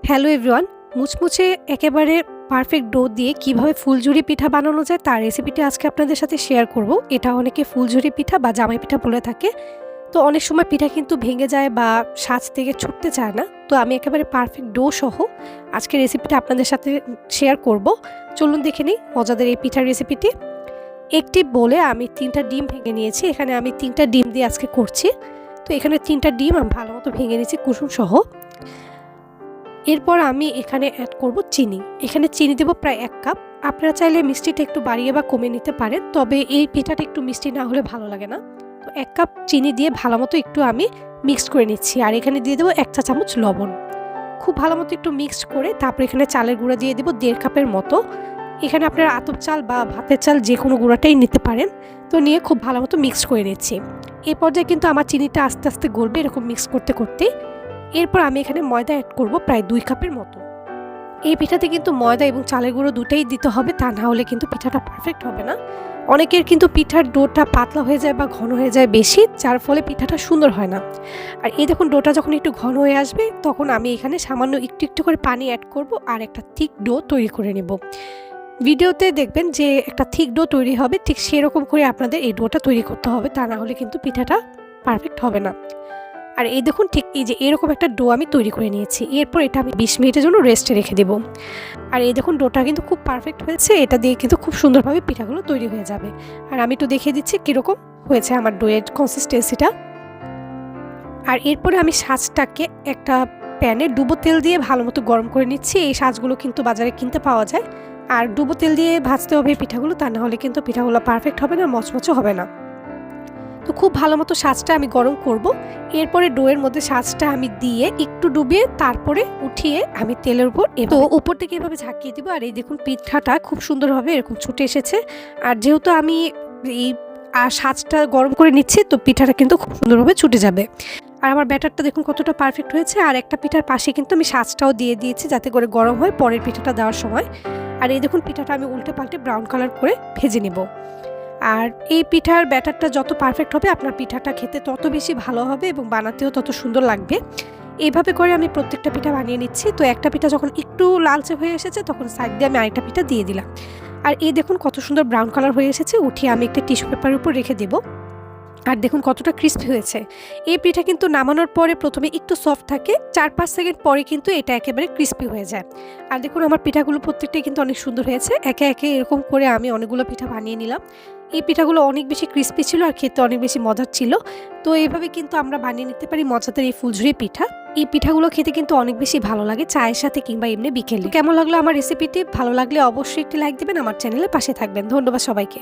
Hello everyone, মুচমুচে একেবারে perfect do দিয়ে কিভাবে ফুলঝুরি পিঠা বানানো যায় তার রেসিপিটি আজকে আপনাদের সাথে শেয়ার করব। এটা অনেকে ফুলঝুরি পিঠা বা জামাই পিঠা বলে থাকে। তো অনেক সময় পিঠা কিন্তু ভেঙে যায় বা সাজ থেকে ছুটতে চায় না। তো আমি একেবারে পারফেক্ট ডো সহ আজকে রেসিপিটা আপনাদের সাথে শেয়ার করব। চলুন দেখে নিই মজাদার এই পিঠার রেসিপিটি। একটি বলে আমি 3টা ডিম ভেঙে নিয়েছি। এখানে আমি 3টা ডিম দিয়ে আজকে করছি। তো এখানে 3টা ডিম আমি ভালো মতো ভেঙে নিয়েছি কুসুম সহ। এরপর আমি এখানে অ্যাড করব চিনি। এখানে চিনি দেব প্রায় 1 কাপ। আপনারা চাইলে মিষ্টিটা একটু বাড়িয়ে বা কমিয়ে নিতে পারেন, তবে এই পিঠাটা একটু মিষ্টি না হলে ভালো লাগে না। তো 1 কাপ চিনি দিয়ে ভালো মতো একটু আমি মিক্সড করে নিচ্ছি। আর এখানে দিয়ে দেবো 1 চা চামচ লবণ। খুব ভালো মতো একটু মিক্সড করে তারপর এখানে চালের গুঁড়া দিয়ে দেবো 1.5 কাপের মতো। এখানে আপনারা আতপ চাল বা ভাতের চাল যে কোনো গুঁড়াটাই নিতে পারেন। তো নিয়ে খুব ভালো মতো মিক্সড করে নিচ্ছি। এই পর্যায়ে কিন্তু আমার চিনিটা আস্তে আস্তে গলবে এরকম মিক্স করতে করতে। এরপর আমি এখানে ময়দা অ্যাড করব প্রায় 2 কাপের মতো। এই পিঠাতে কিন্তু ময়দা এবং চালের গুঁড়ো দুটোই দিতে হবে, তা না হলে কিন্তু পিঠাটা পারফেক্ট হবে না। অনেকের কিন্তু পিঠার ডোটা পাতলা হয়ে যায় বা ঘন হয়ে যায় বেশি, যার ফলে পিঠাটা সুন্দর হয় না। আর এই দেখুন ডোটা যখন একটু ঘন হয়ে আসবে তখন আমি এখানে সামান্য একটু একটু করে পানি অ্যাড করব আর একটা থিক ডো তৈরি করে নেব। ভিডিওতে দেখবেন যে একটা থিক ডো তৈরি হবে, ঠিক সেরকম করে আপনাদের এই ডোটা তৈরি করতে হবে, তা না হলে কিন্তু পিঠাটা পারফেক্ট হবে না। আর এই দেখুন ঠিক এই যে এরকম একটা ডো আমি তৈরি করে নিয়েছি। এরপর এটা আমি 20 মিনিটের জন্য রেস্টে রেখে দেব। আর এই দেখুন ডোটা কিন্তু খুব পারফেক্ট হয়েছে। এটা দিয়ে কিন্তু খুব সুন্দরভাবে পিঠাগুলো তৈরি হয়ে যাবে। আর আমি একটু দেখিয়ে দিচ্ছি কীরকম হয়েছে আমার ডোয়ের কনসিস্টেন্সিটা। আর এরপরে আমি সাজটাকে একটা প্যানে ডুবো তেল দিয়ে ভালো মতো গরম করে নিচ্ছি। এই সাজগুলো কিন্তু বাজারে কিনতে পাওয়া যায়। আর ডুবো তেল দিয়ে ভাজতে হবে পিঠাগুলো, তা না হলে কিন্তু পিঠাগুলো পারফেক্ট হবে না, মচমচে হবে না। তো খুব ভালো মতো সাজটা আমি গরম করব। এরপরে ডোয়ের মধ্যে সাজটা আমি দিয়ে একটু ডুবিয়ে তারপরে উঠিয়ে আমি তেলের উপর উপর থেকে এভাবে ঝাঁকিয়ে দিব। আর এই দেখুন পিঠাটা খুব সুন্দরভাবে এরকম ছুটে এসেছে। আর যেহেতু আমি এই সাজটা গরম করে নিচ্ছি, তো পিঠাটা কিন্তু খুব সুন্দরভাবে ছুটে যাবে। আর আমার ব্যাটারটা দেখুন কতটা পারফেক্ট হয়েছে। আর একটা পিঠার পাশে কিন্তু আমি সাজটাও দিয়ে দিয়েছি যাতে করে গরম হয় পরের পিঠাটা দেওয়ার সময়। আর এই দেখুন পিঠাটা আমি উল্টে পাল্টে ব্রাউন কালার করে ভেজে নেব। আর এই পিঠার ব্যাটারটা যত পারফেক্ট হবে আপনার পিঠাটা খেতে তত বেশি ভালো হবে এবং বানাতেও তত সুন্দর লাগবে। এইভাবে করে আমি প্রত্যেকটা পিঠা বানিয়ে নিচ্ছি। তো একটা পিঠা যখন একটু লালচে হয়ে এসেছে তখন সাইড দিয়ে আমি আরেকটা পিঠা দিয়ে দিলাম। আর এই দেখুন কত সুন্দর ব্রাউন কালার হয়ে এসেছে। উঠিয়ে আমি একটা টিস্যু পেপারের উপর রেখে দেবো। আর দেখুন কতটা ক্রিস্পি হয়েছে। এই পিঠা কিন্তু নামানোর পরে প্রথমে একটু সফট থাকে, 4-5 সেকেন্ড পরে কিন্তু এটা একেবারে ক্রিস্পি হয়ে যায়। আর দেখুন আমার পিঠাগুলো প্রত্যেকটাই কিন্তু অনেক সুন্দর হয়েছে। একে একে এরকম করে আমি অনেকগুলো পিঠা বানিয়ে নিলাম। এই পিঠাগুলো অনেক বেশি ক্রিস্পি ছিল আর খেতে অনেক বেশি মজার ছিল। তো এইভাবে কিন্তু আমরা বানিয়ে নিতে পারি মজাদার এই ফুলঝুরি পিঠা। এই পিঠাগুলো খেতে কিন্তু অনেক বেশি ভালো লাগে চায়ের সাথে কিংবা এমনি বিকেলে। কেমন লাগলো আমার রেসিপিটি? ভালো লাগলে অবশ্যই একটি লাইক দিবেন, আমার চ্যানেলের পাশে থাকবেন। ধন্যবাদ সবাইকে।